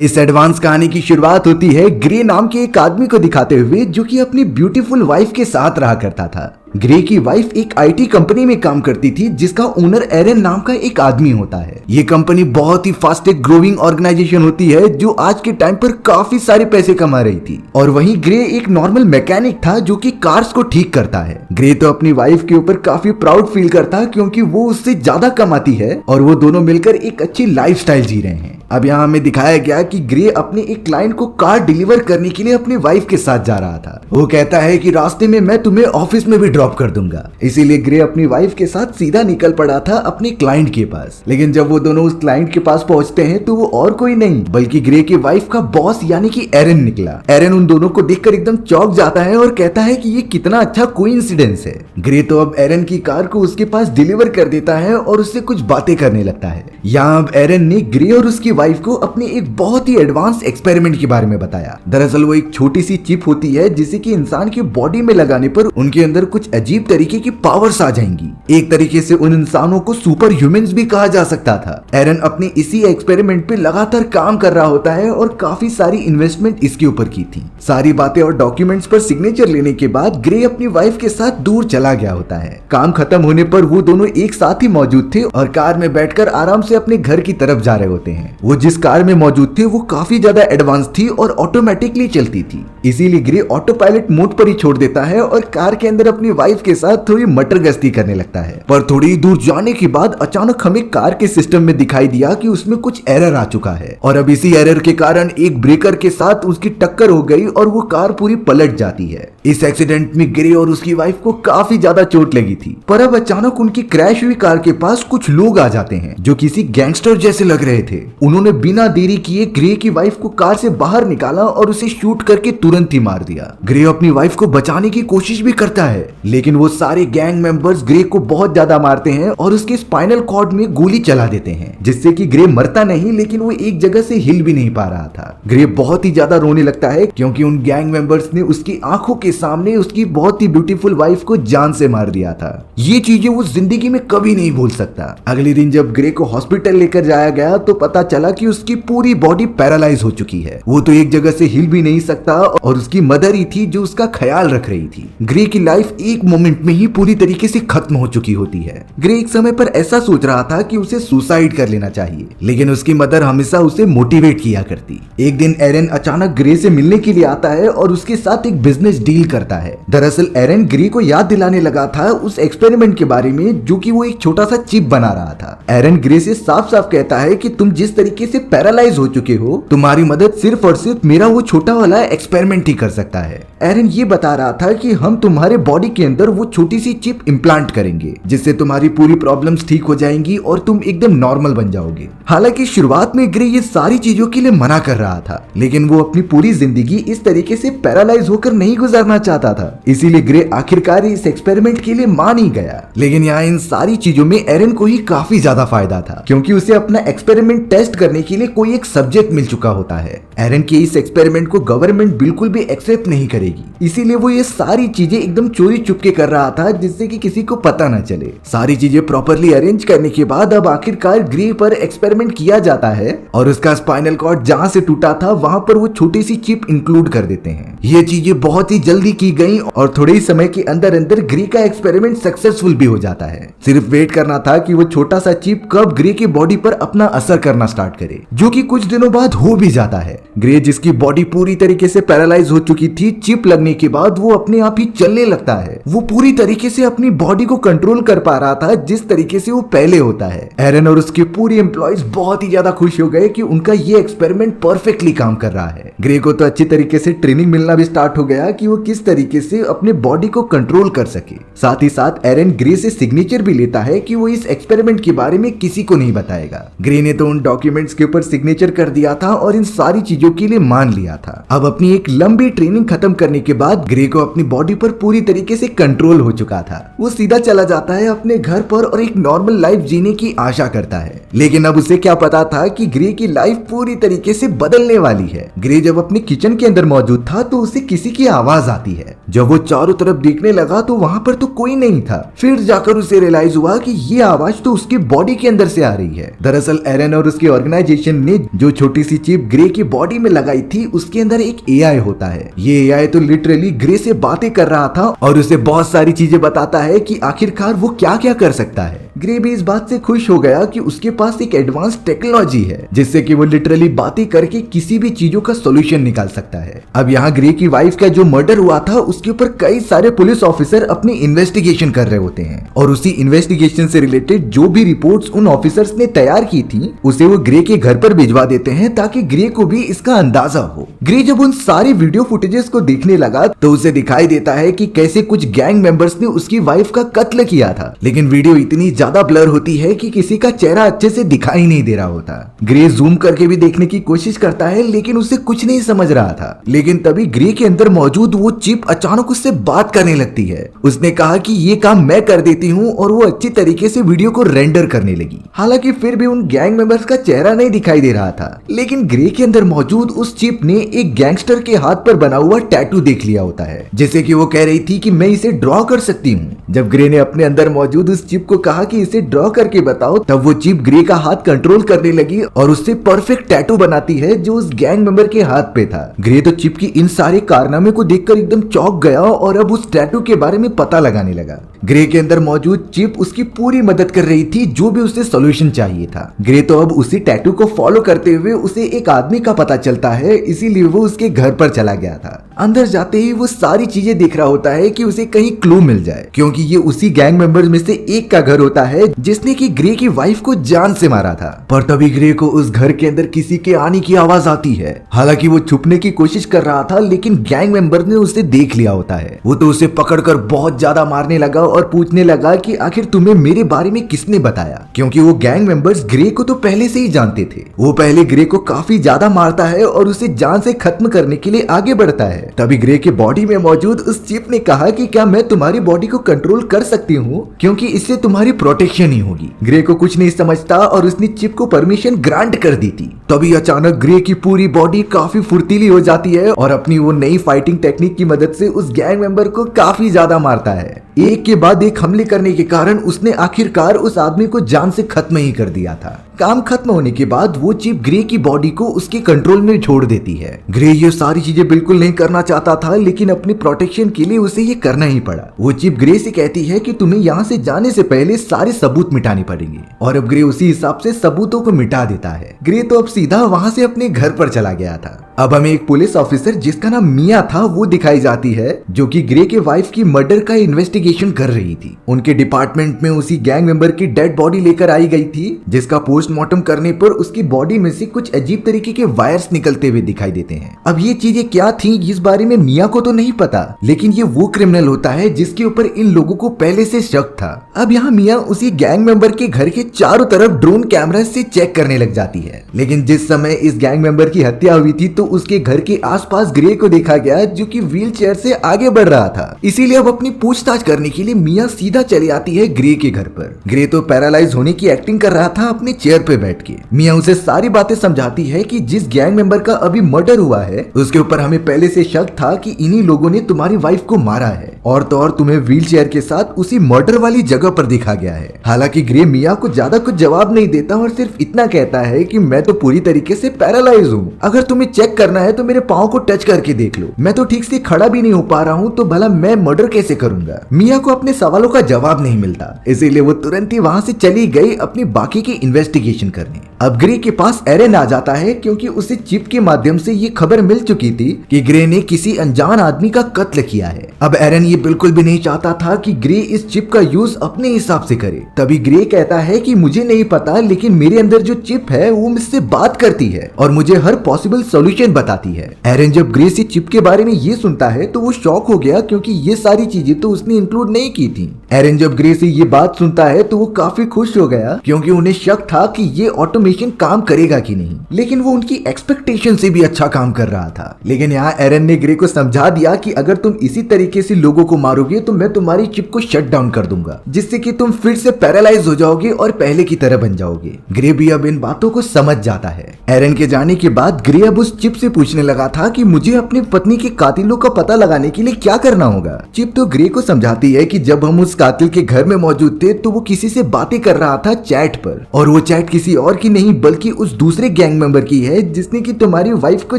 इस एडवांस कहानी की शुरुआत होती है ग्रे नाम के एक आदमी को दिखाते हुए जो कि अपनी ब्यूटीफुल वाइफ के साथ रहा करता था। ग्रे की वाइफ एक आईटी कंपनी में काम करती थी जिसका ओनर एरन नाम का एक आदमी होता है। ये कंपनी बहुत ही फास्टेस्ट ग्रोइंग ऑर्गेनाइजेशन होती है जो आज के टाइम पर काफी सारे पैसे कमा रही थी। और वहीं ग्रे एक नॉर्मल मैकेनिक था जो कि कार्स को ठीक करता है। ग्रे तो अपनी वाइफ के ऊपर काफी प्राउड फील करता है क्योंकि वो उससे ज्यादा कमाती है और वो दोनों मिलकर एक अच्छी लाइफस्टाइल जी रहे हैं। अब यहाँ हमें दिखाया गया कि ग्रे अपने एक क्लाइंट को कार डिलीवर करने के लिए अपनी वाइफ के साथ जा रहा था। वो कहता है कि रास्ते में मैं तुम्हें ऑफिस में भी ड्रॉप कर दूंगा। इसीलिए ग्रे अपनी वाइफ के साथ सीधा निकल पड़ा था अपने क्लाइंट के पास। लेकिन जब वो दोनों उस क्लाइंट के पास पहुंचते हैं तो वो और कोई नहीं बल्कि ग्रे की वाइफ का बॉस यानी कि एरन निकला। एरन उन दोनों को देखकर एकदम चौंक जाता है और कहता है कि ये कितना अच्छा कोइंसिडेंस है। ग्रे तो अब एरन की कार को उसके पास डिलीवर कर देता है और उससे कुछ बातें करने लगता है। यहाँ अब एरन ने ग्रे और उसकी वाइफ को अपने एक बहुत ही एडवांस एक्सपेरिमेंट के बारे में बताया। दरअसल वो एक छोटी सी चिप होती है जिसे कि इंसान की बॉडी में लगाने पर उनके अंदर कुछ अजीब तरीके की पावर्स आ जाएंगी। एक तरीके से उन इंसानों को सुपर ह्यूमंस भी कहा जा सकता था। एरन अपने इसी एक्सपेरिमेंट पे लगातार काम कर रहा होता है और काफी सारी इन्वेस्टमेंट इसके ऊपर की थी। सारी बातें और डॉक्यूमेंट्स पर सिग्नेचर लेने के बाद ग्रे अपनी वाइफ के साथ दूर चला गया होता है। काम खत्म होने पर वो दोनों एक साथ ही मौजूद थे और कार में बैठकर आराम से अपने घर की तरफ जा रहे होते हैं। वो जिस कार में मौजूद थे वो काफी ज्यादा एडवांस थी और ऑटोमेटिकली चलती थी। इसीलिए ग्रे ऑटो पायलट मोड पर ही छोड़ देता है और कार के अंदर अपनी वाइफ के साथ थोड़ी मटर गश्ती करने लगता है। पर थोड़ी दूर जाने के बाद अचानक हमें कार के सिस्टम में दिखाई दिया कि उसमें कुछ एरर आ चुका है और अब इसी एरर के कारण एक ब्रेकर के साथ उसकी टक्कर हो गई और वो कार पूरी पलट जाती है। इस एक्सीडेंट में ग्रे और उसकी वाइफ को काफी ज्यादा चोट लगी थी। पर अब अचानक उनकी क्रैश हुई कार के पास कुछ लोग आ जाते हैं जो किसी गैंगस्टर जैसे लग रहे थे। उन्होंने बिना देरी किए ग्रे की वाइफ को कार से बाहर निकाला और उसे शूट करके तुरंत ही मार दिया। ग्रे अपनी वाइफ को बचाने की कोशिश भी करता है लेकिन वो सारे गैंग मेंबर्स ग्रे को बहुत ज्यादा मारते हैं और उसके स्पाइनल कॉर्ड में गोली चला देते हैं जिससे कि ग्रे मरता नहीं लेकिन वो एक जगह से हिल भी नहीं पा रहा था। ग्रे बहुत ही ज्यादा रोने लगता है क्योंकि उन गैंग मेंबर्स ने उसकी आंखों के सामने उसकी बहुत ही ब्यूटीफुल वाइफ को जान से मार दिया था। ये चीजें वो जिंदगी में कभी नहीं भूल सकता। अगले दिन जब ग्रे को हॉस्पिटल लेकर जाया गया तो पता चला कि उसकी पूरी बॉडी पैरालाइज हो चुकी है। वो तो एक जगह से हिल भी नहीं सकता और उसकी मदर ही थी जो उसका ख्याल रख रही थी। ग्रे की लाइफ एक मोमेंट में ही पूरी तरीके से खत्म हो चुकी होती है। ग्रे एक समय पर ऐसा सोच रहा था कि उसे सुसाइड कर लेना चाहिए लेकिन उसकी मदर हमेशा उसे मोटिवेट किया करती। एक दिन एरन अचानक ग्रे से मिलने के लिए आता है और उसके साथ एक बिजनेस डील करता है। दरअसल एरन ग्रे को याद दिलाने लगा था उस एक्सपेरिमेंट के बारे में जो कि वो एक छोटा सा चिप बना रहा था। एरन ग्रे से साफ साफ कहता है कि तुम जिस तरीके से पैरालाइज हो चुके हो तुम्हारी मदद सिर्फ और सिर्फ मेरा वो छोटा वाला एक्सपेरिमेंट ही कर सकता है। एरन ये बता रहा था कि हम तुम्हारे बॉडी के अंदर वो छोटी सी चिप इम्प्लांट करेंगे जिससे तुम्हारी पूरी प्रॉब्लम्स ठीक हो जाएंगी और तुम एकदम नॉर्मल बन जाओगे। हालांकि शुरुआत में ग्रे ये सारी चीजों के लिए मना कर रहा था लेकिन वो अपनी पूरी जिंदगी इस तरीके से पैरालाइज होकर नहीं गुजारना चाहता था। इसीलिए ग्रे आखिरकार इस एक्सपेरिमेंट के लिए मान ही गया। लेकिन यहाँ इन सारी चीजों में एरन को ही काफी ज्यादा फायदा था क्योंकि उसे अपना एक्सपेरिमेंट टेस्ट करने के लिए कोई एक सब्जेक्ट मिल चुका होता है। एरन के इस एक्सपेरिमेंट को गवर्नमेंट बिल्कुल भी एक्सेप्ट नहीं करेगी इसीलिए वो ये सारी चीजें एकदम चोरी चुपके कर रहा था जिससे कि किसी को पता न चले। सारी चीजें प्रॉपरली अरेंज करने के बाद अब आखिरकार ग्रे पर एक्सपेरिमेंट किया जाता है और उसका स्पाइनल कॉर्ड जहां से टूटा था वहां पर वो छोटी सी चिप इंक्लूड कर देते हैं। ये चीजें बहुत ही जल्दी की गई और थोड़े ही समय के अंदर अंदर ग्रे का एक्सपेरिमेंट सक्सेसफुल भी हो जाता है। सिर्फ वेट करना था कि वो छोटा सा चिप कब ग्रे की बॉडी पर अपना असर करना स्टार्ट करे जो कि कुछ दिनों बाद हो भी जाता है। ग्रे जिसकी बॉडी पूरी तरीके से पैरालाइज हो चुकी थी चिप लगने के बाद वो अपने आप ही चलने लगता है। वो पूरी तरीके से अपनी बॉडी को कंट्रोल कर पा रहा था जिस तरीके से वो पहले होता है। एरन और उसके पूरे एम्प्लॉइज बहुत ही ज्यादा खुश हो गए कि उनका ये एक्सपेरिमेंट परफेक्टली काम कर रहा है। ग्रे को तो अच्छी तरीके से ट्रेनिंग मिलना भी स्टार्ट हो गया कि वो किस तरीके से अपने बॉडी को कंट्रोल कर सके। साथ ही साथ एरन ग्रे से सिग्नेचर भी लेता है कि वो इस एक्सपेरिमेंट के बारे में किसी को नहीं बताएगा। ग्रे ने तो उन डॉक्यूमेंट्स के ऊपर सिग्नेचर कर दिया था और इन सारी चीजों के लिए मान लिया था। अब अपनी एक लंबी ट्रेनिंग खत्म करने के बाद ग्रे को अपनी बॉडी पर पूरी तरीके से कंट्रोल हो चुका था। वो सीधा चला जाता है अपने घर पर और एक नॉर्मल लाइफ जीने की आशा करता है, लेकिन अब उसे क्या पता था कि ग्रे की लाइफ पूरी तरीके से बदलने वाली है। ग्रे जब अपने किचन के अंदर मौजूद था तो उसे किसी की आवाज आती है। जब वो चारों तरफ देखने लगा तो वहां पर तो कोई नहीं था। फिर जाकर उसे रियलाइज हुआ कि ये आवाज तो उसकी बॉडी के अंदर से आ रही है। दरअसल एरन और उसकी ऑर्गेनाइजेशन ने जो छोटी सी चिप ग्रे की बॉडी में लगाई थी उसके अंदर एक एआई होता है। ये एआई तो लिटरली ग्रे से बातें कर रहा था और उसे बहुत सारी चीजें बताता है कि आखिरकार वो क्या क्या कर सकता है। ग्रे भी इस बात से खुश हो गया कि उसके पास एक एडवांस टेक्नोलॉजी है जिससे कि वो लिटरली बातें करके किसी भी चीजों का सॉल्यूशन निकाल सकता है। अब यहाँ ग्रे की वाइफ का जो मर्डर हुआ था उसके ऊपर कई सारे पुलिस ऑफिसर अपनी इन्वेस्टिगेशन कर रहे होते हैं और उसी इन्वेस्टिगेशन से रिलेटेड जो भी रिपोर्ट्स उन ऑफिसर्स ने तैयार की थी उसे वो ग्रे के घर पर भिजवा देते हैं ताकि ग्रे को भी इसका अंदाजा हो। ग्रे जब उन सारी वीडियो फुटेजेस को देखने लगा तो उसे दिखाई देता है कि कैसे कुछ गैंग मेंबर्स ने उसकी वाइफ का कत्ल किया था, लेकिन वीडियो इतनी ज्यादा ब्लर होती है कि किसी का चेहरा अच्छे से दिखाई नहीं दे रहा होता। ग्रे जूम करके भी देखने की कोशिश करता है लेकिन उसे कुछ नहीं समझ रहा था। लेकिन तभी ग्रे के अंदर मौजूद वो चिप अचानक उससे बात करने लगती है। उसने कहा कि ये काम मैं कर देती हूँ और वो अच्छी तरीके से वीडियो को रेंडर करने लगी। हालांकि फिर भी उन गैंग मेंबर्स का चेहरा नहीं दिखाई दे रहा था, लेकिन ग्रे के अंदर मौजूद उस चिप ने एक गैंगस्टर के हाथ पर बना हुआ टैटू देख लिया होता है, जैसे कि वो कह रही थी कि मैं इसे ड्रॉ कर सकती हूँ। जब ग्रे ने अपने अंदर मौजूद उस चिप को कहा कि इसे ड्रॉ करके बताओ, तब वो चिप ग्रे का हाथ कंट्रोल करने लगी और उससे परफेक्ट टैटू बनाती है जो उस गैंग मेंबर के हाथ पे था। ग्रे तो चिप की इन सारे कारनामे को देखकर एकदम चौंक गया और अब उस टैटू के बारे में पता लगाने लगा। ग्रे के अंदर मौजूद चिप उसकी पूरी मदद कर रही थी जो भी उसे सॉल्यूशन चाहिए था। ग्रे तो अब उसी टैटू को फॉलो करते हुए उसे एक आदमी का पता चलता है, इसीलिए वो उसके घर पर चला गया था। अंदर जाते ही वो सारी चीजें देख रहा होता है कि उसे कहीं क्लू मिल जाए, क्योंकि ये उसी गैंग मेंबर्स में से एक का घर होता है जिसने कि ग्रे की वाइफ को जान से मारा था। पर तभी ग्रे को उस घर के अंदर किसी के आने की आवाज आती है। हालांकि वो छुपने की कोशिश कर रहा था लेकिन गैंग मेंबर ने उसे देख लिया होता है। वो तो उसे पकड़कर बहुत ज्यादा मारने लगा और पूछने लगा कि आखिर तुम्हें मेरे बारे में किसने बताया, क्योंकि वो गैंग मेंबर्स ग्रे को तो पहले से ही जानते थे। वो पहले ग्रे को काफी ज्यादा मारता है और उसे जान से खत्म करने के लिए आगे बढ़ता है। तभी ग्रे के बॉडी में मौजूद उस चिप ने कहा कि क्या मैं तुम्हारी बॉडी को कंट्रोल कर सकती हूँ, क्योंकि इससे तुम्हारी प्रोटेक्शन ही होगी। ग्रे को कुछ नहीं समझता और उसने चिप को परमिशन ग्रांट कर दी थी। तभी अचानक ग्रे की पूरी बॉडी काफी फुर्तीली हो जाती है और अपनी वो नई फाइटिंग टेक्निक की मदद से उस गैंग मेंबर को काफी ज्यादा मारता है। एक के बाद एक हमले करने के कारण उसने आखिरकार उस आदमी को जान से खत्म ही कर दिया था। काम खत्म होने के बाद वो चिप ग्रे की बॉडी को उसके कंट्रोल में छोड़ देती है। ग्रे ये सारी चीजें बिल्कुल नहीं करना चाहता था, लेकिन अपनी प्रोटेक्शन के लिए उसे ये करना ही पड़ा। वो चिप ग्रे से कहती है कि तुम्हें यहाँ से जाने से पहले सारे सबूत मिटाने पड़ेंगे, और अब ग्रे उसी हिसाब से सबूतों को मिटा देता है। ग्रे तो अब सीधा वहाँ से अपने घर पर चला गया था। अब हमें एक पुलिस ऑफिसर जिसका नाम मिया था वो दिखाई जाती है, जो कि ग्रे के वाइफ की मर्डर का इन्वेस्टिगेशन कर रही थी। उनके डिपार्टमेंट में उसी गैंग मेंबर की डेड बॉडी लेकर आई गई थी, जिसका पोस्टमार्टम करने पर उसकी बॉडी में से कुछ अजीब तरीके के वायर्स निकलते हुए दिखाई देते हैं। अब ये चीजें क्या थी इस बारे में मिया को तो नहीं पता, लेकिन ये वो क्रिमिनल होता है जिसके ऊपर इन लोगों को पहले से शक था। अब यहाँ मिया उसी गैंग मेंबर के घर के चारों तरफ ड्रोन कैमरा से चेक करने लग जाती है, लेकिन जिस समय इस गैंग मेंबर की हत्या हुई थी तो उसके घर के आसपास ग्रे को देखा गया, जो कि व्हील चेयर से आगे बढ़ रहा था। इसीलिए अब अपनी पूछताछ करने के लिए मिया सीधा चली आती है ग्रे के घर पर। ग्रे तो पैरालाइज होने की एक्टिंग कर रहा था अपने चेयर पे बैठ के। मिया उसे सारी बातें समझाती है कि जिस गैंग मेंबर का अभी मर्डर हुआ है उसके ऊपर हमें पहले से शक था कि इन्हीं लोगों ने तुम्हारी वाइफ को मारा है, और तो और तुम्हें व्हील चेयर के साथ उसी मर्डर वाली जगह पर दिखा गया है। हालांकि ग्रे मिया को ज्यादा कुछ जवाब नहीं देता और सिर्फ इतना कहता है कि मैं तो पूरी तरीके से पैरालाइज हूँ, अगर तुम्हें चेक करना है तो मेरे पाँव को टच करके देख लो, मैं तो ठीक से खड़ा भी नहीं हो पा रहा हूँ, तो भला मैं मर्डर कैसे करूंगा। मिया को अपने सवालों का जवाब नहीं मिलता, इसीलिए वो तुरंत ही वहाँ से चली गई अपनी बाकी की इन्वेस्टिगेशन करने। अब ग्रे के पास एरन आ जाता है, क्योंकि उसे चिप के माध्यम से ये खबर मिल चुकी थी कि ग्रे ने किसी अनजान आदमी का कत्ल किया है। अब एरन ये बिल्कुल भी नहीं चाहता था कि ग्रे इस चिप का यूज अपने हिसाब से करे। तभी ग्रे कहता है कि मुझे नहीं पता, लेकिन मेरे अंदर जो चिप है वो मुझसे बात करती है और मुझे हर पॉसिबल सॉल्यूशन बताती है। एरन जब ग्रे से चिप के बारे में ये सुनता है तो वो शॉक हो गया, क्योंकि ये सारी चीजें तो उसने इंक्लूड नहीं की थी। एरन जब ग्रे से ये बात सुनता है तो वो काफी खुश हो गया, क्योंकि उन्हें शक था कि ये ऑटोमेशन काम करेगा कि नहीं, लेकिन वो उनकी एक्सपेक्टेशन से भी अच्छा काम कर रहा था। लेकिन यहाँ एरन ने ग्रे को समझा दिया कि अगर तुम इसी तरीके से लोगों को मारोगे तो मैं तुम्हारी चिप को शट डाउन कर दूंगा, जिससे कि तुम फिर से पैरालाइज हो जाओगे और पहले की तरह बन जाओगे। ग्रे भी अब इन बातों को समझ जाता है। एरन के जाने के बाद ग्रे अब उस चिप से पूछने लगा था कि मुझे अपनी पत्नी के कातिलों का पता लगाने के लिए क्या करना होगा। चिप तो ग्रे को समझाती है कि जब हम उस कातिल के घर में मौजूद थे तो वो किसी से बातें कर रहा था चैट पर, और वो चैट किसी और की नहीं बल्कि उस दूसरे गैंग मेंबर की है जिसने कि तुम्हारी वाइफ को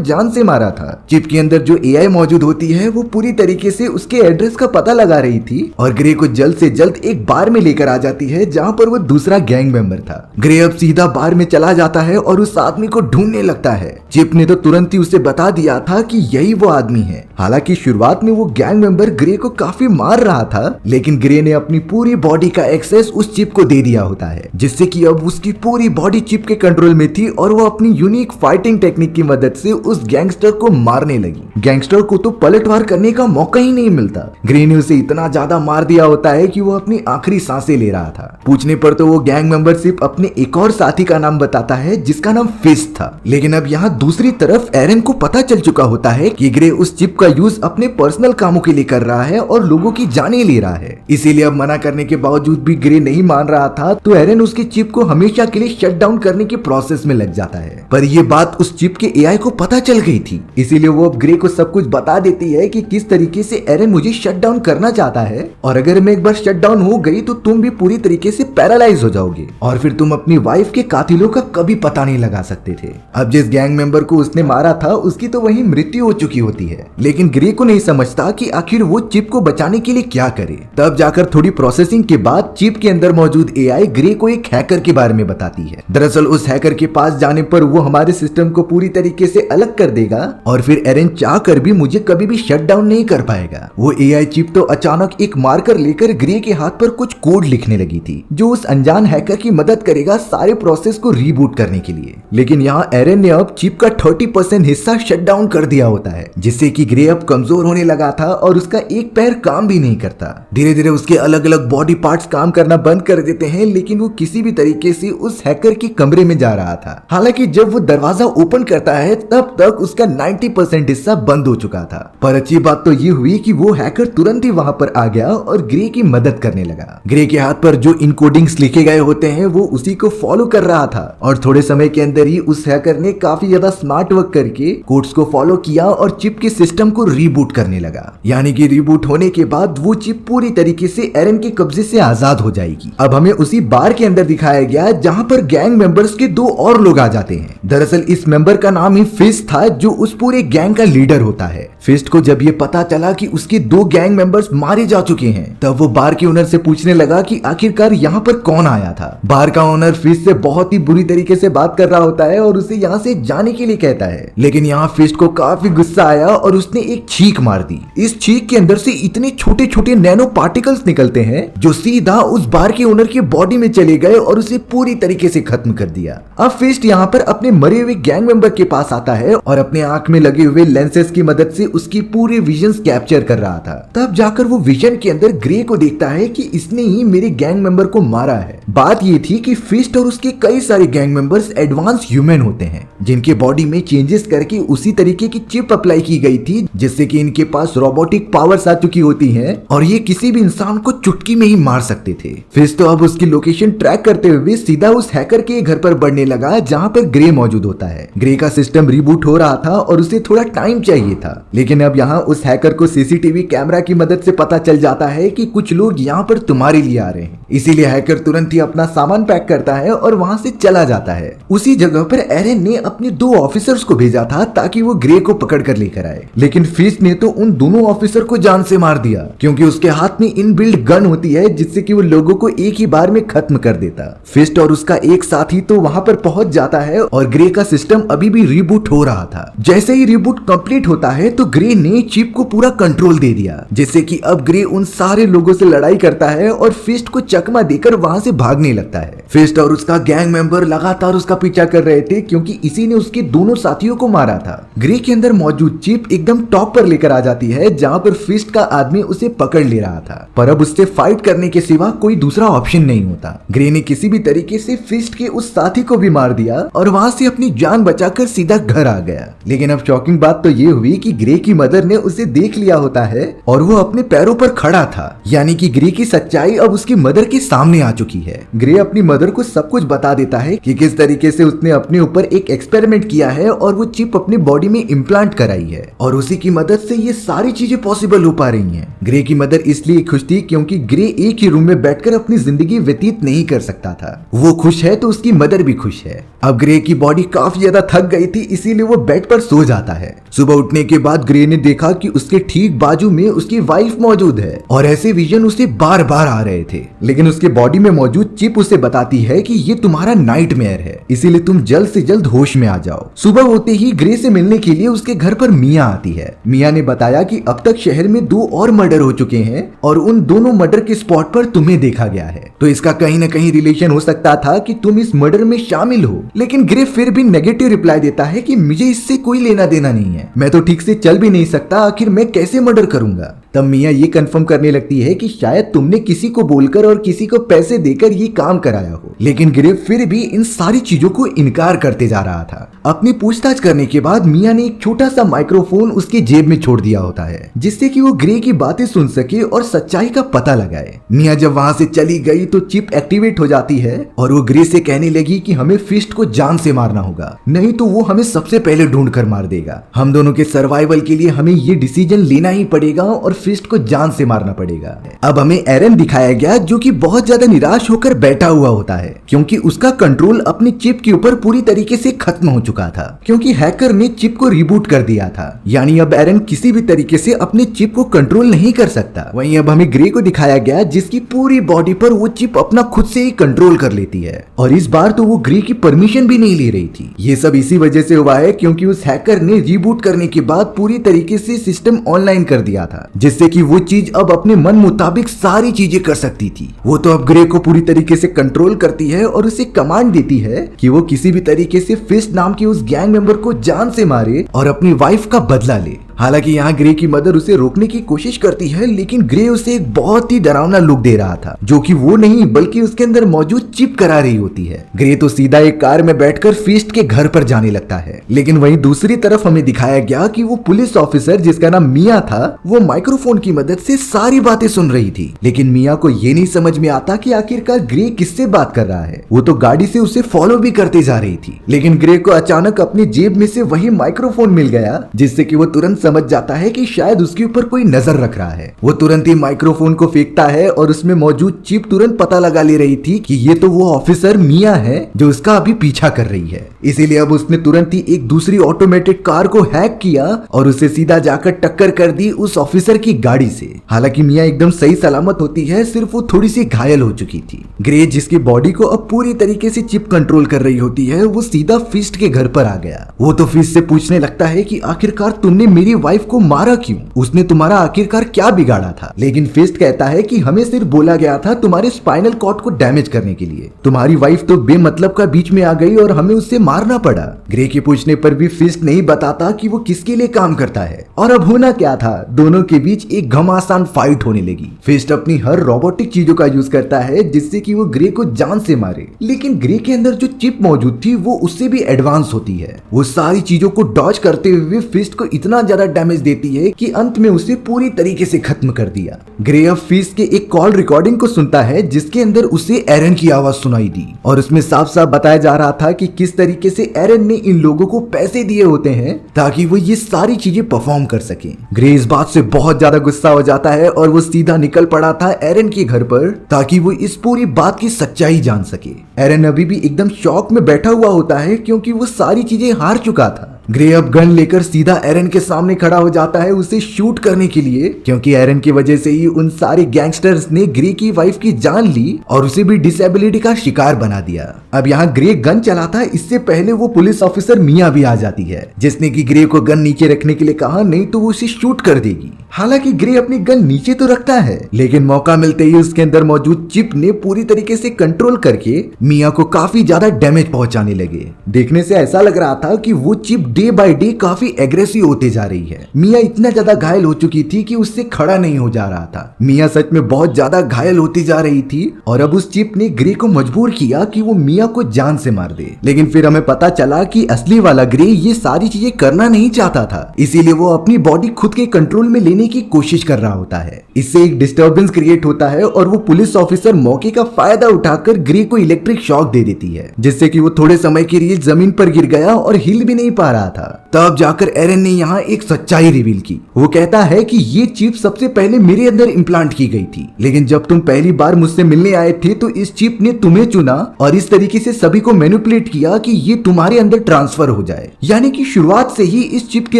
जान से मारा था। चिप के अंदर जो एआई मौजूद होती है वो पूरी तरीके से उसके एड्रेस का पता लगा रही थी और ग्रे को जल्द से जल्द एक बार में लेकर आ जाती है जहाँ पर वो दूसरा गैंग मेंबर था। ग्रे अब सीधा बार में चला जाता है और उस आदमी को ढूंढने लगता है। चिप ने तो तुरंत ही उसे बता दिया था कि यही वो आदमी है। हालांकि शुरुआत में वो गैंग मेंबर ग्रे को काफी मार रहा था, लेकिन ग्रे ने अपनी पूरी बॉडी का एक्सेस उस चिप को दे दिया होता है, जिससे कि अब उसकी पूरी बॉडी चिप के कंट्रोल में थी और वो अपनी यूनिक फाइटिंग टेक्निक की मदद से उस गैंगस्टर को मारने लगी। गैंगस्टर को तो पलटवार करने का मौका ही नहीं मिलता। ग्रे ने उसे इतना ज्यादा मार दिया होता है कि वो अपनी आखिरी सांसें ले रहा था। पूछने पर तो वो गैंग मेंबर सिर्फ अपने एक और साथी का नाम बताता है जिसका नाम फिस्ट था। लेकिन अब यहाँ दूसरी तरफ एरन को पता चल चुका होता है कि ग्रे उस चिप का यूज अपने पर्सनल कामों के लिए कर रहा है और लोगों की जानें ले रहा है। इसीलिए अब मना करने के बावजूद भी ग्रे नहीं मान रहा था, तो एरन उसकी चिप को हमेशा के लिए शट डाउन करने के प्रोसेस में लग जाता है। पर यह बात उस चिप के एआई को पता चल गई थी, इसीलिए वो अब ग्रे को सब कुछ बता देती है कि किस तरीके से एरन मुझे शट डाउन करना चाहता है, और अगर मैं एक बार शट डाउन हो गई तो तुम भी पूरी तरीके से पैरालाइज हो जाओगे और फिर तुम अपनी वाइफ के कातिलों का कभी पता नहीं लगा सकते थे। अब जिस गैंग मेंबर को उसने मारा था उसकी तो वही मृत्यु हो चुकी होती है, लेकिन ग्रे को नहीं समझता कि आखिर वो चिप को बचाने के लिए क्या करे। तब जाकर थोड़ी प्रोसेसिंग के बाद चिप के अंदर मौजूद एआई ग्रे को एक हैकर के बारे में बताती है। दरअसल उस हैकर के पास जाने पर वो हमारे सिस्टम को पूरी तरीके से अलग कर देगा और फिर एरन चाह कर भी मुझे कभी भी शट डाउन नहीं कर पाएगा। वो एआई चिप तो अचानक एक मार्कर लेकर ग्रे के हाथ पर कुछ कोड लिखने लगी थी, जो उस अनजान हैकर की मदद करेगा सारे प्रोसेस को रीबूट करने के लिए। लेकिन यहाँ एरन ने अब चिप का 30% हिस्सा शट डाउन कर दिया होता है, जिससे कि ग्रे अब कमजोर होने लगा था और उसका एक पैर काम भी नहीं करता। धीरे धीरे उसके अलग अलग बॉडी पार्ट्स काम करना बंद कर देते हैं, लेकिन वो किसी भी तरीके से उस हैकर के कमरे में जा रहा था। हालांकि जब वो दरवाजा ओपन करता है तब तक उसका 90% हिस्सा बंद हो चुका था। पर अच्छी बात तो ये हुई कि वो हैकर तुरंत ही वहां पर आ गया और ग्रे की मदद करने लगा। ग्रे के हाथ पर जो इनकोडिंग्स लिखे गए होते हैं वो उसी को फॉलो कर रहा था और थोड़े समय के अंदर ही उस हैकर ने काफी ज्यादा स्मार्ट वर्क करके कोड्स को फॉलो किया और चिप के सिस्टम को रीबूट करने लगा। यानी कि रीबूट होने के बाद वो चिप पूरी तरीके से एरन के कब्जे से आजाद हो जाएगी। अब हमें उसी बार के अंदर दिखाया गया जहां पर गैंग मेंबर्स के दो और लोग आ जाते हैं। दरअसल इस मेंबर का नाम ही फिस्ट था, जो उस पूरे गैंग का लीडर होता है। फिस्ट को जब ये पता चला कि उसके दो गैंग मेंबर्स मारे जा चुके हैं, तब वो बार के ओनर से पूछने लगा कि आखिरकार यहाँ पर कौन आया था। बार का ओनर फिस्ट से बहुत ही बुरी तरीके से बात कर रहा होता है और उसे यहाँ से जाने के लिए कहता है। लेकिन यहाँ फिस्ट को काफी गुस्सा आया और उसने एक छींक मार दी। इस छींक के अंदर से इतने छोटे छोटे नैनो पार्टिकल्स निकलते हैं जो सीधा उस बार के ओनर की बॉडी में चले गए और उसे पूरी तरीके से खत्म कर दिया। अब फिस्ट यहाँ पर अपने मरे हुए गैंग मेंबर के पास आता है और अपने आंख में लगे हुए लेंसेज की मदद से उसकी पूरी विजन्स कैप्चर कर रहा था। तब जाकर वो विजन के अंदर ग्रे को देखता है कि इसने ही मेरे गैंग मेंबर को मारा है। बात ये थी कि फिस्ट और उसके कई सारे गैंग मेंबर्स एडवांस ह्यूमन होते हैं, जिनके बॉडी में चेंजेस करके उसी तरीके की चिप अप्लाई की गई थी, जिससे कि इनके पास रोबोटिक पावर्स आ चुकी होती हैं और ये किसी भी इंसान को चुटकी में ही मार सकते थे। फिस्ट तो अब उसकी लोकेशन ट्रैक करते हुए सीधा उस हैकर के घर पर बढ़ने लगा जहाँ पर ग्रे मौजूद होता है। ग्रे का सिस्टम रिबूट हो रहा था और उसे थोड़ा टाइम चाहिए था, लेकिन अब यहाँ उस हैकर को सीसीटीवी कैमरा की मदद से पता चल जाता है कि कुछ लोग यहाँ पर तुम्हारे लिए आ रहे हैं। इसीलिए हैकर तुरंत ही अपना सामान पैक करता है और वहाँ से चला जाता है। उसी जगह पर एरन ने अपने दो ऑफिसर्स को भेजा था ताकि वो ग्रे को पकड़ कर लेकर आए, लेकिन फिस्ट ने तो उन दोनों ऑफिसर को जान से मार दिया, क्योंकि उसके हाथ में इनबिल्ट गन होती है जिससे कि वो लोगों को एक ही बार में खत्म कर देता। फिस्ट और उसका एक साथी तो वहां पर पहुंच जाता है और ग्रे का सिस्टम अभी भी रिबूट हो रहा था। जैसे ही रिबूट कंप्लीट होता है तो ग्रे ने चिप को पूरा कंट्रोल दे दिया, जिससे कि अब ग्रे उन सारे लोगों से लड़ाई करता है और फिस्ट को चकमा देकर वहां से भागने लगता है। फिस्ट और उसका गैंग मेंबर लगातार उसका पीछा कर रहे थे, क्योंकि इसी ने उसके दोनों साथियों को मारा था। ग्रे के अंदर मौजूद चिप एकदम टॉप पर लेकर आ जाती है, जहां पर फिस्ट का आदमी उसे पकड़ ले रहा था। पर अब उससे फाइट करने के सिवा कोई दूसरा ऑप्शन नहीं होता। ग्रे ने किसी भी तरीके से फिस्ट के उस साथी को भी मार दिया और वहां से अपनी जान बचाकर सीधा घर आ गया। लेकिन अब शॉकिंग बात तो ये हुई कि ग्रे की मदर ने उसे देख लिया होता है और वो अपने पैरों पर खड़ा था, यानी कि ग्रे की सच्चाई अब उसकी मदर के सामने आ चुकी है। ग्रे अपनी मदर को सब कुछ बता देता है कि किस तरीके से उसने अपने ऊपर एक एक्सपेरिमेंट किया है और वो चिप अपनी बॉडी में इम्प्लांट कराई है और उसी की मदद से ये सारी चीजें पॉसिबल हो पा रही हैं। ग्रे की मदर इसलिए खुश थी क्योंकि ग्रे एक ही रूम में बैठकर अपनी जिंदगी व्यतीत नहीं कर सकता था। वो खुश है तो उसकी मदर भी खुश है। अब ग्रे की बॉडी काफी ज्यादा थक गई थी, इसीलिए वो बेड पर सो जाता है। सुबह उठने के बाद ग्रे ने देखा कि उसके ठीक बाजू में उसकी वाइफ मौजूद है और ऐसे विजन उसे बार बार आ रहे थे, लेकिन उसके बॉडी में मौजूद चिप उसे बताती है कि ये तुम्हारा नाइटमेयर है, इसीलिए तुम जल्द से जल्द होश में आ जाओ। सुबह होते ही ग्रे से मिलने के लिए उसके घर पर मिया आती है। मिया ने बताया कि अब तक शहर में 2 और मर्डर हो चुके हैं और उन दोनों मर्डर के स्पॉट पर तुम्हें देखा गया है, तो इसका कहीं न कहीं रिलेशन हो सकता था कि तुम इस मर्डर में शामिल हो। लेकिन ग्रे फिर भी नेगेटिव रिप्लाई देता है कि मुझे इससे कोई लेना देना नहीं है, मैं तो ठीक से चल भी नहीं सकता, आखिर मैं कैसे मर्डर करूंगा। तब मिया ये कंफर्म करने लगती है कि शायद तुमने किसी को बोलकर और किसी को पैसे देकर ये काम कराया हो। लेकिन ग्रे फिर भी इन सारी चीजों को इनकार करते जा रहा था। अपनी पूछताछ करने के बाद मिया ने एक छोटा सा माइक्रोफोन उसकी जेब में छोड़ दिया होता है, जिससे कि वो ग्रे की बातें सुन सके और सच्चाई का पता लगाए। मिया जब वहां से चली गई तो चिप एक्टिवेट हो जाती है और वो ग्रे से कहने लगी कि हमें फिस्ट को जान से मारना होगा, नहीं तो वो हमें सबसे पहले ढूंढ कर मार देगा। हम दोनों के सर्वाइवल के लिए हमें ये डिसीजन लेना ही पड़ेगा और फिस्ट को जान से मारना पड़ेगा। अब हमें एरन दिखाया गया जो कि बहुत ज्यादा निराश होकर बैठा हुआ होता है, क्योंकि उसका कंट्रोल अपनी चिप के ऊपर पूरी तरीके से खत्म हो चुका था, क्योंकि हैकर ने चिप को रिबूट कर दिया था। यानी अब एरन किसी भी तरीके से अपने चिप को कंट्रोल नहीं कर सकता। वहीं अब हमें ग्रे को दिखाया गया जिसकी पूरी बॉडी पर वो चिप अपना खुद से ही कंट्रोल कर लेती है और इस बार तो वो ग्रे की परमिशन भी नहीं ले रही थी। ये सब इसी वजह से हुआ है क्योंकि उस हैकर ने रिबूट करने के बाद पूरी तरीके से सिस्टम ऑनलाइन कर दिया था, जिससे कि वो चीज अब अपने मन मुताबिक सारी चीजें कर सकती थी। वो तो अब ग्रे को पूरी तरीके से कंट्रोल करती है और उसे कमांड देती है कि वो किसी भी तरीके से फिस्ट नाम के उस गैंग मेंबर को जान से मारे और अपनी वाइफ का बदला ले। हालांकि यहाँ ग्रे की मदर उसे रोकने की कोशिश करती है, लेकिन ग्रे उसे एक बहुत ही डरावना लुक दे रहा था, जो कि वो नहीं बल्कि उसके अंदर मौजूद चिप करा रही होती है। ग्रे तो सीधा एक कार में बैठकर फिस्ट के घर पर जाने लगता है, लेकिन वहीं दूसरी तरफ हमें दिखाया गया कि वो पुलिस ऑफिसर जिसका नाम मिया था, वो माइक्रोफोन की मदद से सारी बातें सुन रही थी। लेकिन मिया को ये नहीं समझ में आता कि आखिरकार ग्रे किससे बात कर रहा है। वो तो गाड़ी से उसे फॉलो भी करते जा रही थी, लेकिन ग्रे को अचानक अपनी जेब में से वही माइक्रोफोन मिल गया, जिससे कि वो तुरंत समझ जाता है कि शायद उसके ऊपर कोई नजर रख रहा है। वो तुरंत ही माइक्रोफोन को फेंकता है और उसमें मौजूद चिप तुरंत पता लगा ले रही थी कि ये तो वो ऑफिसर मिया है जो उसका अभी पीछा कर रही है। इसीलिए अब उसने तुरंत ही एक दूसरी ऑटोमेटेड कार को हैक किया और उसे सीधा जाकर टक्कर कर दी उस ऑफिसर की गाड़ी से। हालांकि मिया एकदम सही सलामत होती है, सिर्फ वो थोड़ी सी घायल हो चुकी थी। ग्रे जिसकी बॉडी को अब पूरी तरीके से चिप कंट्रोल कर रही होती है, वो सीधा फिस्ट के घर पर आ गया। वो तो फिस्ट से पूछने लगता है कि आखिरकार तुमने मेरी वाइफ को मारा क्यों? उसने तुम्हारा आखिरकार क्या बिगाड़ा था? लेकिन फिस्ट कहता है कि हमें सिर्फ बोला गया था तुम्हारे स्पाइनल कॉर्ड को डैमेज करने के लिए। तुम्हारी वाइफ तो बेमतलब का बीच में आ गई और हमें उससे मारना पड़ा। ग्रे के पूछने पर भी फिस्ट नहीं बताता कि वो किसके लिए काम करता है। और अब होना क्या था, दोनों के बीच एक घमासान फाइट होने लगी। फिस्ट अपनी हर रोबोटिक चीजों का यूज करता है जिससे कि वो ग्रे को जान से मारे, लेकिन ग्रे के अंदर जो चिप मौजूद थी वो उससे भी एडवांस होती है। वो सारी चीजों को डॉज करते हुए फिस्ट को इतना ज्यादा डैमेज देती है कि अंत में उसे पूरी तरीके से खत्म कर दिया। ग्रे अब फिस्ट के एक कॉल रिकॉर्डिंग को सुनता है जिसके अंदर उसे एरन की आवाज सुनाई दी और उसमें साफ साफ बताया जा रहा था कि किस तरीके से एरन ने इन लोगों को पैसे दिए होते हैं ताकि वो ये सारी चीजें परफॉर्म कर सके। ग्रे इस बात से बहुत ज्यादा गुस्सा हो जाता है और वो सीधा निकल पड़ा था एरन के घर पर ताकि वो इस पूरी बात की सच्चाई जान सके। एरन अभी भी एकदम शॉक में बैठा हुआ होता है क्योंकि वो सारी चीजें हार चुका था। ग्रे अब गन लेकर सीधा एरन के सामने खड़ा हो जाता है उसे शूट करने के लिए, क्योंकि एरन की वजह से ही उन सारे गैंगस्टर्स ने ग्रे की वाइफ की जान ली और उसे भी डिसेबिलिटी का शिकार बना दिया। अब यहाँ ग्रे गन चलाता है, इससे पहले वो पुलिस ऑफिसर मिया भी आ जाती है जिसने कि ग्रे को गन नीचे रखने के लिए कहा, नहीं तो वो उसे शूट कर देगी। हालांकि ग्रे अपनी गन नीचे तो रखता है, लेकिन मौका मिलते ही उसके अंदर मौजूद चिप ने पूरी तरीके से कंट्रोल करके मिया को काफी ज्यादा डैमेज पहुंचाने लगे। देखने से ऐसा लग रहा था कि वो चिप डे बाय डे काफी एग्रेसिव होते जा रही है। मिया इतना ज्यादा घायल हो चुकी थी कि उससे खड़ा नहीं हो जा रहा था। मिया सच में बहुत ज्यादा घायल होती जा रही थी और अब उस चिप ने ग्रे को मजबूर किया कि वो मिया को जान से मार दे। लेकिन फिर हमें पता चला कि असली वाला ग्रे ये सारी चीजें करना नहीं चाहता था, इसीलिए वो अपनी बॉडी खुद के कंट्रोल में लेने की कोशिश कर रहा होता है। इससे एक डिस्टर्बेंस क्रिएट होता है और वो पुलिस ऑफिसर मौके का फायदा उठाकर ग्रे को इलेक्ट्रिक शॉक दे देती है, जिससे कि वो थोड़े समय के लिए जमीन पर गिर गया और हिल भी नहीं पा रहा था। तब जाकर एरन ने यहाँ एक सच्चाई रिवील की। वो कहता है कि ये चिप सबसे पहले मेरे अंदर इम्प्लांट की गई थी, लेकिन जब तुम पहली बार मुझसे मिलने आए थे तो इस चिप ने तुम्हें चुना और इस तरीके से सभी को मैनिपुलेट किया कि ये तुम्हारे अंदर ट्रांसफर हो जाए। यानी कि शुरुआत से ही इस चिप के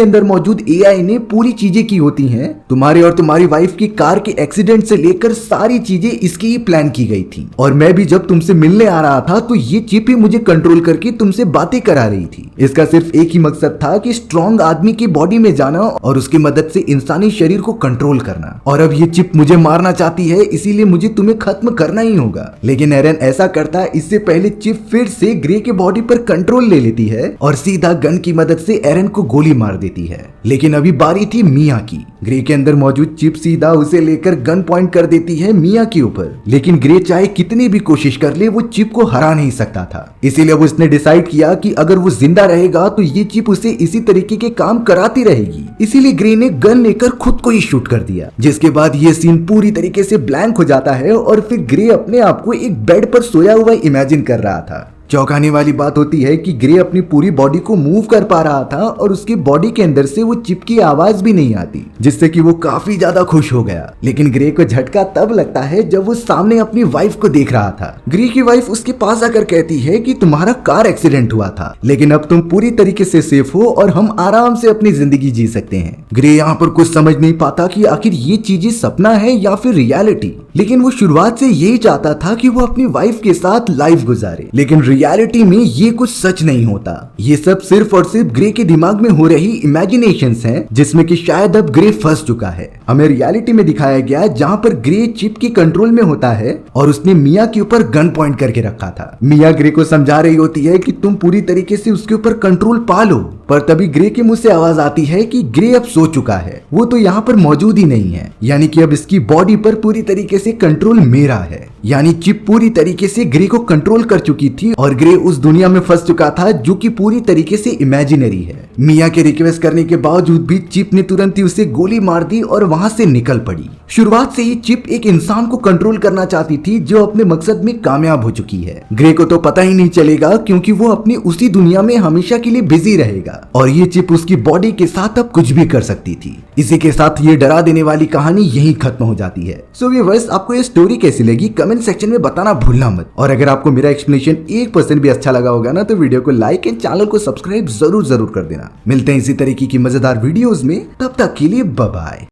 अंदर मौजूद एआई ने पूरी चीजें की होती हैं। तुम्हारे और तुम्हारी वाइफ की कार के एक्सीडेंट से लेकर सारी चीजें इसकी ही प्लान की गई थी। और मैं भी जब तुमसे मिलने आ रहा था तो ये चिप ही मुझे कंट्रोल करके तुमसे बातें करा रही थी। इसका सिर्फ एक ही मकसद था कि स्ट्रॉन्ग आदमी की बॉडी में जाना और उसकी मदद से इंसानी शरीर को कंट्रोल करना। और अब ये चिप मुझे मारना चाहती है, इसीलिए मुझे तुम्हें खत्म करना ही होगा। लेकिन एरन ऐसा करता है इससे पहले चिप फिर से ग्रे के बॉडी पर कंट्रोल ले लेती है और सीधा गन की मदद से एरन को गोली मार देती है। लेकिन अभी बारी थी मिया की। ग्रे के अंदर मौजूद चिप सीधा उसे लेकर गन पॉइंट कर देती है मिया के ऊपर। लेकिन ग्रे चाहे कितनी भी कोशिश कर ले वो चिप को हरा नहीं सकता था। इसीलिए अब उसने डिसाइड किया कि अगर वो जिंदा रहेगा तो ये चिप उसे इसी तरीके के काम कराती रहेगी। इसीलिए ग्रे ने गन लेकर खुद को ही शूट कर दिया, जिसके बाद ये सीन पूरी तरीके से ब्लैंक हो जाता है और फिर ग्रे अपने आप को एक बेड पर सोया हुआ इमेजिन कर रहा था। चौंकाने वाली बात होती है कि ग्रे अपनी पूरी बॉडी को मूव कर पा रहा था और उसकी बॉडी के अंदर से वो चिप की आवाज भी नहीं आती, जिससे कि वो काफी ज्यादा खुश हो गया। लेकिन ग्रे को झटका तब लगता है जब वो सामने अपनी वाइफ को देख रहा था। ग्रे की वाइफ उसके पास आकर कहती है कि तुम्हारा कार एक्सीडेंट हुआ था, लेकिन अब तुम पूरी तरीके से सेफ हो और हम आराम से अपनी जिंदगी जी सकते हैं। ग्रे यहाँ पर कुछ समझ नहीं पाता कि आखिर ये चीजें सपना है या फिर रियलिटी। लेकिन वो शुरुआत से यही चाहता था कि वो अपनी वाइफ के साथ लाइफ गुजारे, लेकिन रियलिटी में ये कुछ सच नहीं होता। ये सब सिर्फ और सिर्फ ग्रे के दिमाग में हो रही इमेजिनेशंस हैं, जिसमें कि शायद अब ग्रे फंस चुका है। हमें रियलिटी में दिखाया गया जहाँ पर ग्रे चिप के कंट्रोल में होता है और उसने मिया के ऊपर गन पॉइंट करके रखा था। मिया ग्रे को समझा रही होती है कि तुम पूरी तरीके से उसके ऊपर कंट्रोल पा लो, पर तभी ग्रे के मुंह से आवाज आती है कि ग्रे अब सो चुका है, वो तो यहाँ पर मौजूद ही नहीं है। यानी कि अब इसकी बॉडी पर पूरी तरीके से कंट्रोल मेरा है। यानी चिप पूरी तरीके से ग्रे को कंट्रोल कर चुकी थी और ग्रे उस दुनिया में फंस चुका था जो कि पूरी तरीके से इमेजिनरी है। मिया के रिक्वेस्ट करने के बावजूद भी चिप ने तुरंत ही उसे गोली मार दी और वहां से निकल पड़ी। शुरुआत से ही चिप एक इंसान को कंट्रोल करना चाहती थी जो अपने मकसद में कामयाब हो चुकी है। ग्रे को तो पता ही नहीं चलेगा क्योंकि वो अपनी उसी दुनिया में हमेशा के लिए बिजी रहेगा और ये चिप उसकी बॉडी के साथ अब कुछ भी कर सकती थी। इसी के साथ ये डरा देने वाली कहानी यहीं खत्म हो जाती है। सो व्यूअर्स, आपको ये स्टोरी कैसी लगी कमेंट सेक्शन में बताना भूलना मत। और अगर आपको मेरा एक्सप्लेनेशन 1% भी अच्छा लगा होगा ना तो वीडियो को लाइक एंड चैनल को सब्सक्राइब जरूर कर देना। मिलते हैं इसी तरीके की मजेदार वीडियोस में, तब तक के लिए बाय बाय।